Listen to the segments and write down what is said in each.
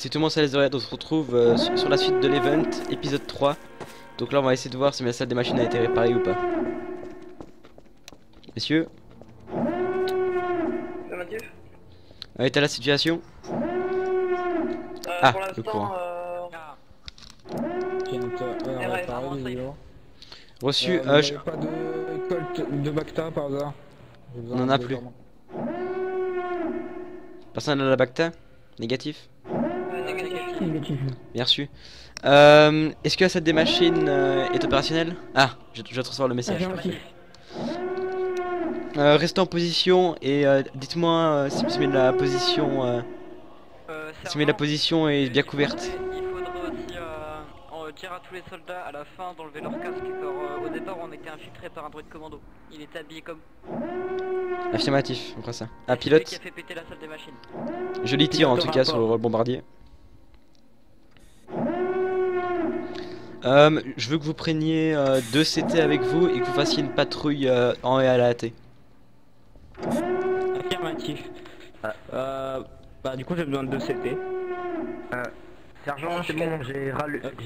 si tout le monde s'est les oreilles, on se retrouve sur la suite de l'event, épisode 3. Donc là on va essayer de voir si la salle des machines a été réparée ou pas. Messieurs, est à la situation? Ah, pour le courant. Reçu, vous n'avez pas de Colt de Bacta par hasard? on en a plus. Personne n'a la Bacta? Négatif? Négatif. Bien reçu. Est-ce que la salle des machines est opérationnelle? Ah, je vais recevoir le message. Restez en position et dites-moi si la position si la position est bien couverte. Il faudra aussi dire à tous les soldats à la fin d'enlever leur casque car au départ on était infiltré par un droïde commando. Il était habillé comme... Affirmatif, on fera ça. Un pilote. Qui a fait péter la salle des machines. Joli tir en tout cas sur le bombardier. Je veux que vous preniez 2 CT avec vous et que vous fassiez une patrouille en et à la AT. Affirmatif. Bah du coup j'ai besoin de 2 CT. Sergent, c'est bon, j'ai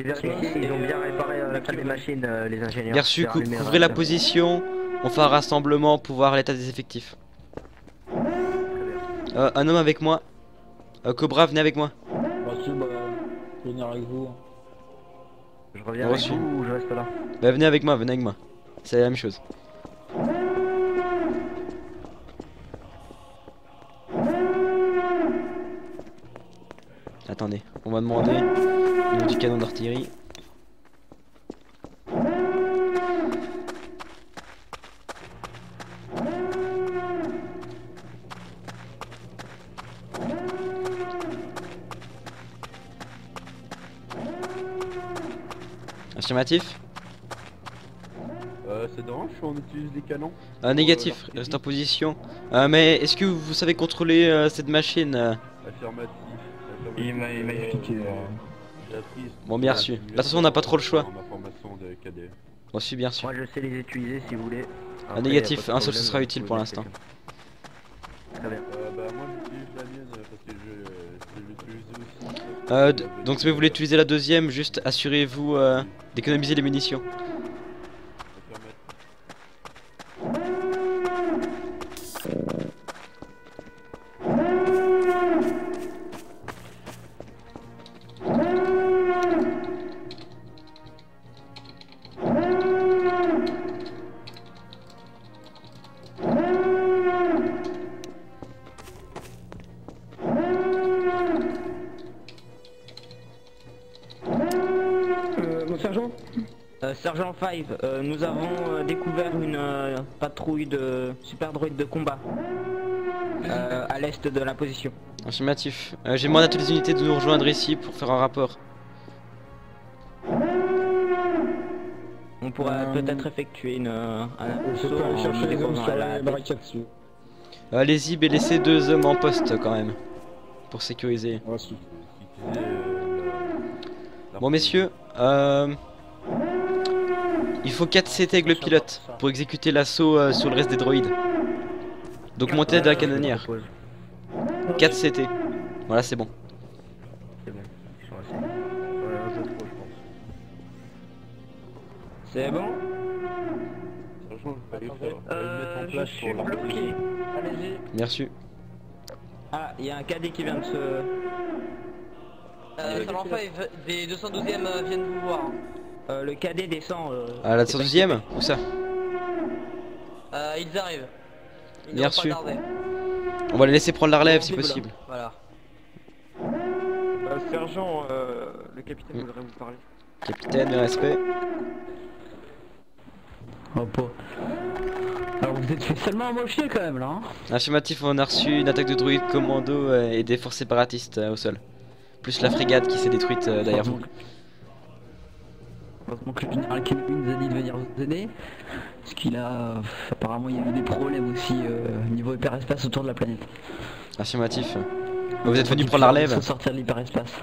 vérifié, ils ont bien réparé la salle des machines, les ingénieurs. Bien reçu, couvrez la position, on fait un rassemblement pour voir l'état des effectifs. Un homme avec moi. Cobra, venez avec moi. Reçu, bah, je vais venir avec vous. Je reviens avec vous ou je reste là? Bah venez avec moi, c'est la même chose. Attendez, on va demander au niveau du canon d'artillerie. Affirmatif. Ça dérange si on utilise des canons? Négatif, reste en position. Mais est-ce que vous savez contrôler cette machine? Affirmatif. Il m'a expliqué. Bon, bien reçu. De toute façon, on n'a pas trop le choix. Reçu, bien sûr. Moi je sais les utiliser si vous voulez. Après, Négatif, un seul ce sera utile pour l'instant. Très bien. Bah moi j'utilise la mienne parce que je l'ai utilisée aussi. Donc si vous voulez utiliser la deuxième, juste assurez-vous d'économiser les munitions. Mon sergent Sergent 5, nous avons découvert une patrouille de super droïdes de combat à l'est de la position. Affirmatif. J'ai demandé à toutes les unités de nous rejoindre ici pour faire un rapport. On pourrait peut-être effectuer un Je peux aller chercher les hommes sur les barricades dessus. Allez-y, mais laissez 2 hommes en poste quand même. Pour sécuriser. Reçu. Bon messieurs, il faut 4 CT avec le pilote pour exécuter l'assaut sur le reste des droïdes. Donc montez de la canonnière. 4 CT. Voilà, c'est bon. C'est bon, ils sont assez. Un peu trop, je pense. C'est bon? Je suis bloqué. Allez-y. Bien reçu. Ah, il y a un cadet qui vient de se... Sergent 5, des 212e viennent vous voir. le cadet descend... À la 112e? Où ça? Ils arrivent. Ils Bien n'ont pas reçu. tardé. On va les laisser prendre la relève si Rendez-vous là. possible. Voilà. Sergent, le capitaine voudrait vous parler. Capitaine, le respect. Oh pas. Alors vous êtes fait seulement mocher quand même là hein. Affirmatif, on a reçu une attaque de droïdes commando et des forces séparatistes au sol. Plus la frégate qui s'est détruite derrière vous. Heureusement que le général Kenobi nous a dit de venir vous aider. Parce qu'il a... apparemment il y a eu des problèmes aussi niveau hyperespace autour de la planète. Affirmatif. Vous êtes venu prendre la relève? Sortir de l'hyperespace.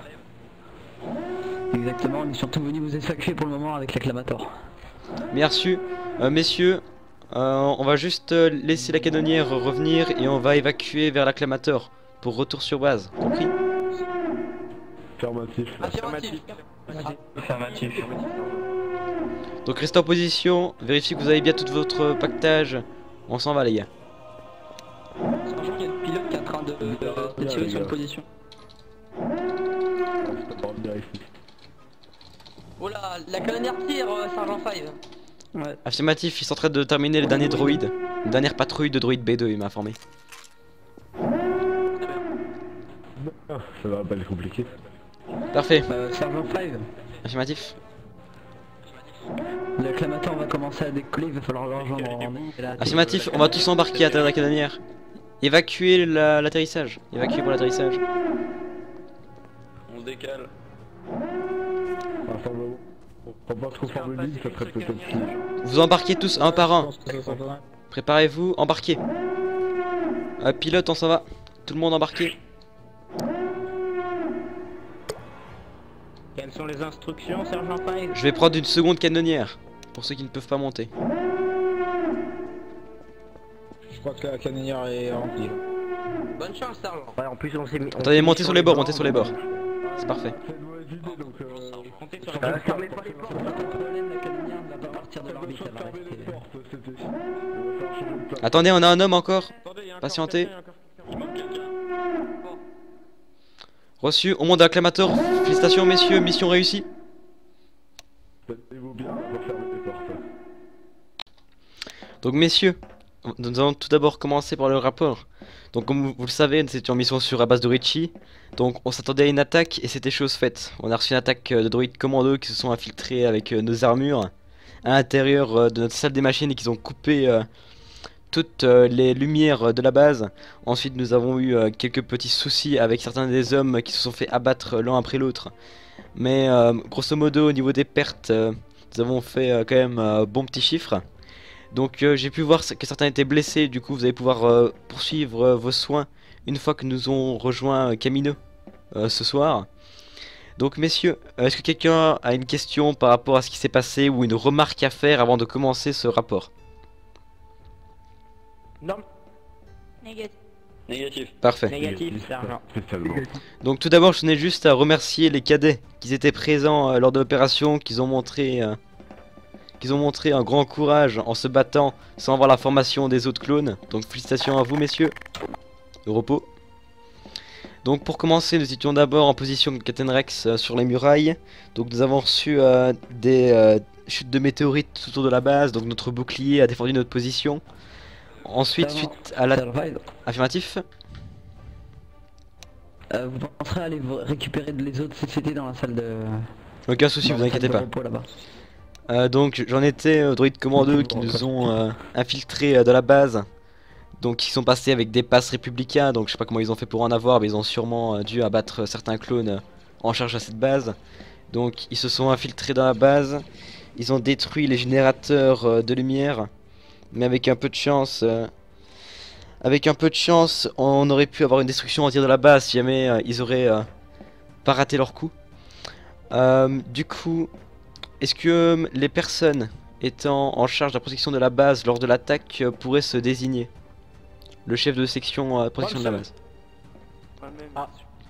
Exactement, on est surtout venu vous évacuer pour le moment avec l'acclamator. Bien reçu. Messieurs, on va juste laisser la canonnière revenir et on va évacuer vers l'acclamator pour retour sur base. Compris? Affirmatif. Affirmatif. Donc restez en position, vérifiez que vous avez bien tout votre pactage. On s'en va les gars. Sergent, il y a le pilote qui est en train de tirer sur une position. Je peux pas revenir ici. Oh là, la canonnière tire, Sergent 5. Ouais. Affirmatif, ils sont en train de terminer les derniers droïdes. La dernière patrouille de droïde B2, il m'a informé. Ah, ça va pas être compliqué. Parfait. Sergent 5, Affirmatif. l'acclamateur va commencer à décoller, il va falloir le rejoindre en Affirmatif, on va tous embarquer à l'intérieur de la canonnière. Évacuer l'atterrissage. Évacuer pour l'atterrissage. On se décale. Rassemblement. On pense qu'on forme une ligne, ça serait peut-être plus. Vous embarquez tous un par Je un. pense que ça s'entendrait. Préparez-vous, embarquez. Pilote, on s'en va. Tout le monde embarqué. Quelles sont les instructions, Sergent 5? Je vais prendre une seconde canonnière. Pour ceux qui ne peuvent pas monter. Je crois que la canonnière est remplie. Bonne chance, Sergent. Ouais, en plus on s'est mis. Attendez, montez sur les bords, montez sur les bords. C'est parfait. C'est une mauvaise idée donc. Comptez sur Fermez pas les portes. Pas de problème, la canonnière ne va pas partir de Ça l'orbite, veut elle va fermer les rester. portes, c'était. Il va falloir changer de place. Attendez, on a un homme encore. Attendez, il y a un Patientez. corps, il manque quelqu'un. Reçu, au monde d'acclamateur. Félicitations messieurs, mission réussie. Tenez-vous bien, on va fermer les portes. Donc messieurs, nous allons tout d'abord commencer par le rapport. Donc comme vous le savez, nous étions en mission sur la base de Richie. Donc on s'attendait à une attaque et c'était chose faite. On a reçu une attaque de droïdes commando qui se sont infiltrés avec nos armures à l'intérieur de notre salle des machines et qui ont coupé toutes les lumières de la base. Ensuite nous avons eu quelques petits soucis avec certains des hommes qui se sont fait abattre l'un après l'autre. Mais grosso modo au niveau des pertes, nous avons fait quand même bon petit chiffre. Donc j'ai pu voir que certains étaient blessés, du coup vous allez pouvoir poursuivre vos soins une fois que nous avons rejoint Camino ce soir. Donc messieurs, est-ce que quelqu'un a une question par rapport à ce qui s'est passé ou une remarque à faire avant de commencer ce rapport? Non, Négatif. Parfait. négatif, Sergent. Spécialement. Donc tout d'abord je tenais juste à remercier les cadets qui étaient présents lors de l'opération, qui ont montré un grand courage en se battant sans avoir la formation des autres clones. Donc félicitations à vous messieurs. De repos. Donc pour commencer, nous étions d'abord en position Captain Rex sur les murailles. Donc nous avons reçu des chutes de météorites tout autour de la base. Donc notre bouclier a défendu notre position. Ensuite, Sergent, suite à la... Sergent 5, Affirmatif. vous penserez à aller récupérer les autres CCT dans la salle de... Aucun souci, dans vous la inquiétez salle de pas. repos, là-bas. Donc j'en étais droïdes commando qui nous ont infiltrés de la base. Donc ils sont passés avec des passes républicains. Donc je sais pas comment ils ont fait pour en avoir, mais ils ont sûrement dû abattre certains clones en charge à cette base. Donc ils se sont infiltrés dans la base. Ils ont détruit les générateurs de lumière. Mais avec un peu de chance, on aurait pu avoir une destruction entière de la base si jamais ils auraient pas raté leur coup. Du coup, est-ce que les personnes étant en charge de la protection de la base lors de l'attaque pourraient se désigner? Le chef de section protection de la base.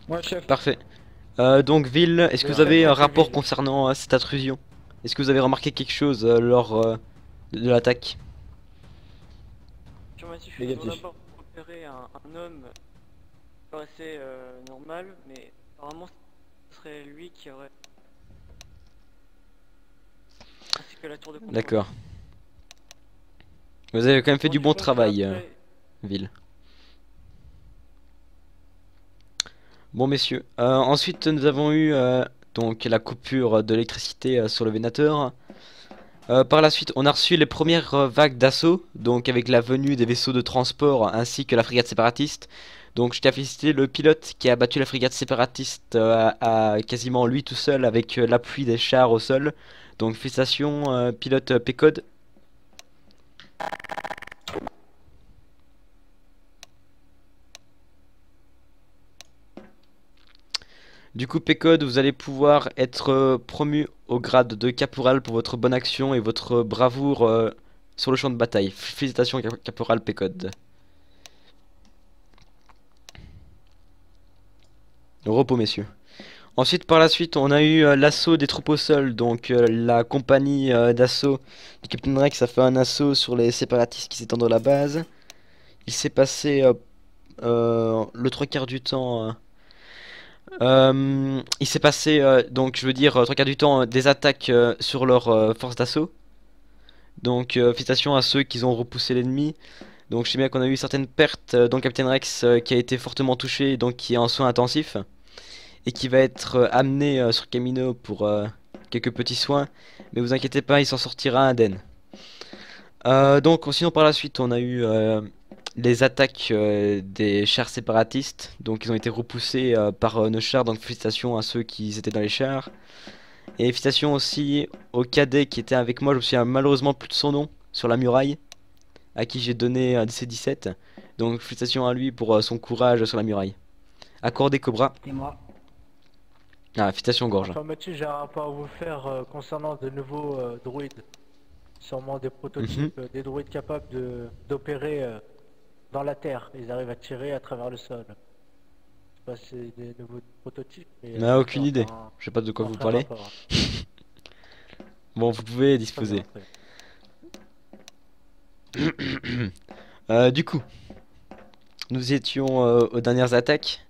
Moi, chef. Parfait. Donc Ville, est-ce que vous avez un rapport concernant cette intrusion? Est-ce que vous avez remarqué quelque chose lors de l'attaque? Ils ont Négatif. d'abord repéré un homme qui paraissait normal, mais apparemment ce serait lui qui aurait... Ainsi que la tour de contrôle. D'accord. Vous avez quand même fait du bon travail, Après, Ville. Bon messieurs, ensuite nous avons eu donc la coupure de l'électricité sur le Vénateur. Par la suite, on a reçu les premières vagues d'assaut, donc avec la venue des vaisseaux de transport ainsi que la frégate séparatiste. Donc je tiens à féliciter le pilote qui a battu la frégate séparatiste à quasiment lui tout seul avec l'appui des chars au sol. Donc félicitations pilote P-Code. Du coup P-Code, vous allez pouvoir être promu au grade de caporal pour votre bonne action et votre bravoure sur le champ de bataille. Félicitations caporal P-Code. Repos messieurs. Ensuite, par la suite, on a eu l'assaut des troupes au sol. Donc, la compagnie d'assaut du Captain Rex a fait un assaut sur les séparatistes qui s'étendent dans la base. Il s'est passé le trois quarts du temps. Il s'est passé, donc je veux dire, trois quarts du temps, des attaques sur leur force d'assaut. Donc, félicitations à ceux qui ont repoussé l'ennemi. Donc, je sais bien qu'on a eu certaines pertes, dont Captain Rex qui a été fortement touché, donc qui est en soins intensifs. Et qui va être amené sur Camino pour quelques petits soins. Mais vous inquiétez pas, il s'en sortira indemne. Donc, sinon par la suite, on a eu les attaques des chars séparatistes. Donc, ils ont été repoussés par nos chars. Donc, félicitations à ceux qui étaient dans les chars. Et félicitations aussi au cadet qui était avec moi. Je me souviens malheureusement plus de son nom sur la muraille, à qui j'ai donné un DC-17. Donc, félicitations à lui pour son courage sur la muraille. Accordé Cobra. C'est moi. Ah, félicitations Gorge. Enfin, Mathieu, j'ai un rapport à vous faire concernant de nouveaux droïdes. Sûrement des prototypes, des droïdes capables d'opérer dans la terre. Ils arrivent à tirer à travers le sol. Je sais pas si c'est des nouveaux prototypes. Mais, On a aucune idée. Je sais pas de quoi vous parlez. Bon, vous pouvez disposer. Du coup, nous étions aux dernières attaques.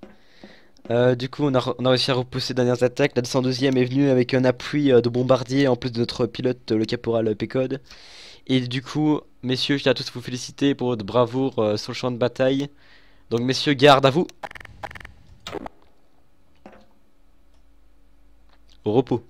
Du coup, on a réussi à repousser les dernières attaques. La 202e est venue avec un appui de bombardier en plus de notre pilote, le caporal Pécode. Et du coup, messieurs, je tiens à tous vous féliciter pour votre bravoure sur le champ de bataille. Donc, messieurs, garde à vous. Au repos.